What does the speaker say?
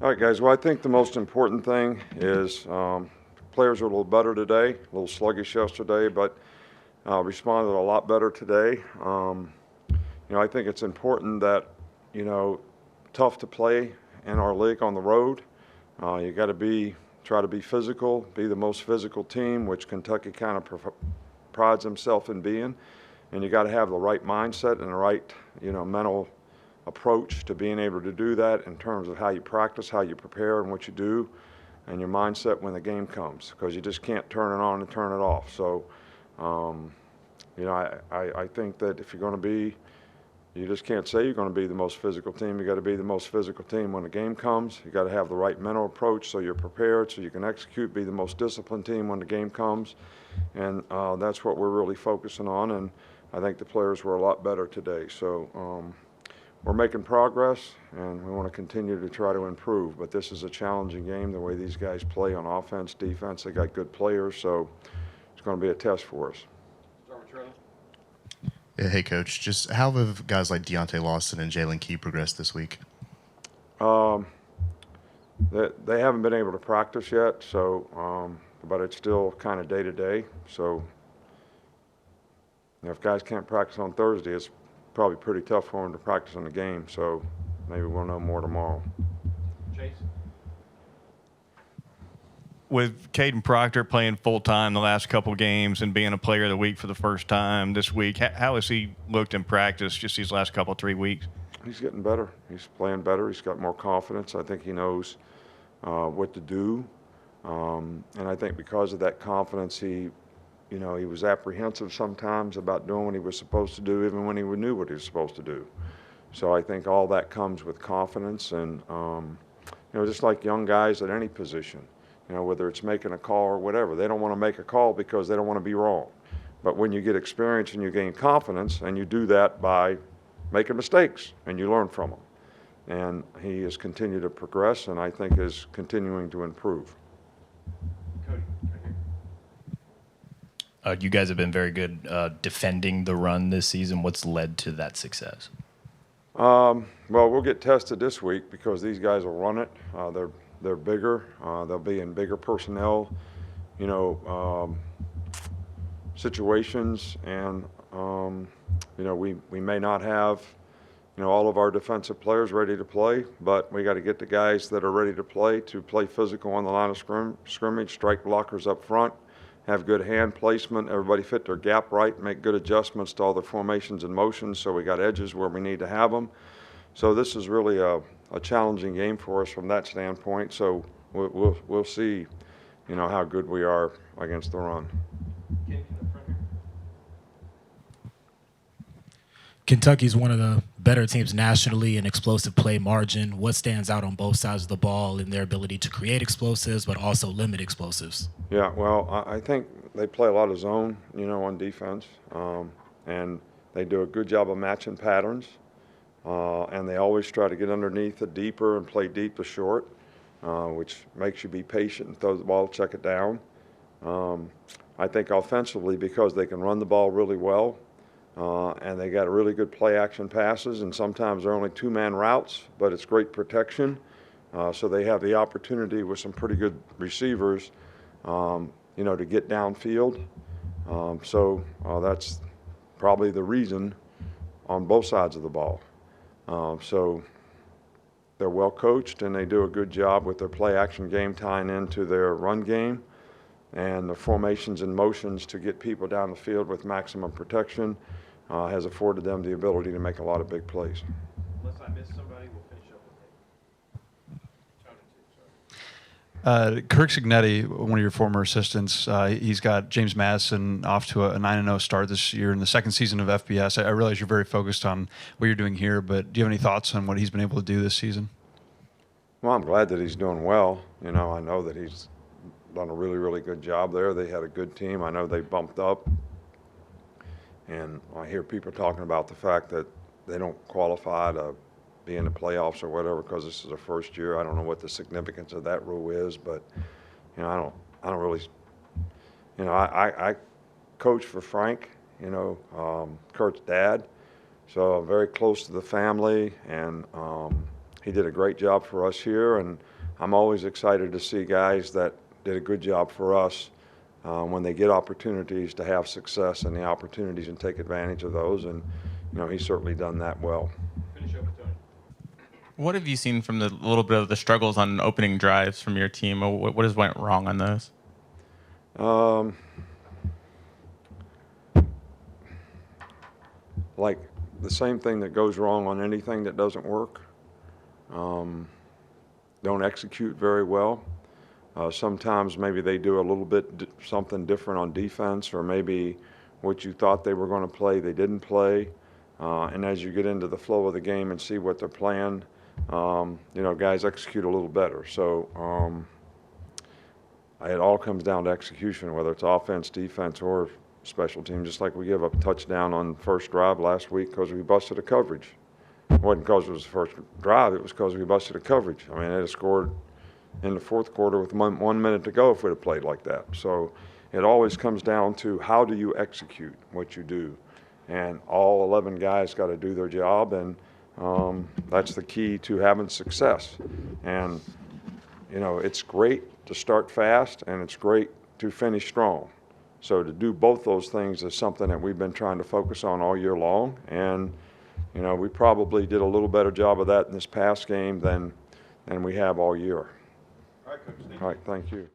All right, guys. Well, I think the most important thing is players are a little better today, a little sluggish yesterday, but responded a lot better today. I think it's important that, you know, tough to play in our league on the road. You got to try to be physical, be the most physical team, which Kentucky kind of prides himself in being. And you got to have the right mindset and the right, mental approach to being able to do that in terms of how you practice, how you prepare, and what you do, and your mindset when the game comes, because you just can't turn it on and turn it off. So, I think that if you're going to be, you just can't say you're going to be the most physical team. You got to be the most physical team when the game comes. You got to have the right mental approach so you're prepared, so you can execute. Be the most disciplined team when the game comes, and that's what we're really focusing on. And I think the players were a lot better today. So we're making progress, and we want to continue to try to improve. But this is a challenging game, the way these guys play on offense, defense. They got good players, so it's going to be a test for us. Yeah, hey, Coach. Just how have guys like Deontay Lawson and Jalen Key progressed this week? Um, they haven't been able to practice yet, so but it's still kind of day to day. So if guys can't practice on Thursday, it's probably pretty tough for them to practice in the game. So maybe we'll know more tomorrow. Jason? With Caden Proctor playing full-time the last couple games and being a player of the week for the first time this week, how has he looked in practice just these last 3 weeks? He's getting better. He's playing better. He's got more confidence. I think he knows what to do. And I think because of that confidence, he was apprehensive sometimes about doing what he was supposed to do, even when he knew what he was supposed to do. So I think all that comes with confidence, and just like young guys at any position, whether it's making a call or whatever, they don't want to make a call because they don't want to be wrong. But when you get experience and you gain confidence, and you do that by making mistakes and you learn from them, and he has continued to progress, and I think is continuing to improve. You guys have been very good defending the run this season. What's led to that success? Well, we'll get tested this week because these guys will run it. They're bigger. They'll be in bigger personnel, situations, and we may not have all of our defensive players ready to play, but we got to get the guys that are ready to play physical on the line of scrimmage, strike blockers up front, have good hand placement, everybody fit their gap right, make good adjustments to all the formations and motions, so we got edges where we need to have them. So this is really a challenging game for us from that standpoint. So we'll see, how good we are against the run. Kentucky's one of the better teams nationally in explosive play margin. What stands out on both sides of the ball in their ability to create explosives but also limit explosives? Yeah, well, I think they play a lot of zone, on defense, and they do a good job of matching patterns, and they always try to get underneath the deeper and play deep to short, which makes you be patient and throw the ball, check it down. I think offensively, because they can run the ball really well, and they got really good play action passes, and sometimes they're only two-man routes, but it's great protection. So they have the opportunity with some pretty good receivers, to get downfield. So that's probably the reason on both sides of the ball. So they're well coached, and they do a good job with their play action game tying into their run game and the formations and motions to get people down the field with maximum protection. Has afforded them the ability to make a lot of big plays. Unless I missed somebody, we'll finish up with Tony. Kirk Signetti, one of your former assistants, he's got James Madison off to a 9-0 start this year in the second season of FBS. I realize you're very focused on what you're doing here, but do you have any thoughts on what he's been able to do this season? Well, I'm glad that he's doing well. I know that he's done a really, really good job there. They had a good team. I know they bumped up. And I hear people talking about the fact that they don't qualify to be in the playoffs or whatever because this is their first year. I don't know what the significance of that rule is, but I don't really. I coach for Frank, Kurt's dad, so I'm very close to the family, and he did a great job for us here, and I'm always excited to see guys that did a good job for us when they get opportunities to have success and the opportunities and take advantage of those. And he's certainly done that well. What have you seen from the little bit of the struggles on opening drives from your team? Or what has went wrong on those? Like the same thing that goes wrong on anything that doesn't work. Don't execute very well. Sometimes maybe they do a little bit something different on defense, or maybe what you thought they were going to play, they didn't play. And as you get into the flow of the game and see what they're playing, guys execute a little better. So it all comes down to execution, whether it's offense, defense, or special team. Just like we gave up a touchdown on first drive last week because we busted a coverage. It wasn't because it was the first drive, it was because we busted a coverage. I mean, they'd have scored in the fourth quarter with 1 minute to go if we'd have played like that. So it always comes down to how do you execute what you do. And all 11 guys got to do their job, and that's the key to having success. And, it's great to start fast, and it's great to finish strong. So to do both those things is something that we've been trying to focus on all year long. And, we probably did a little better job of that in this past game than we have all year. All right, Coach. All right, thank you.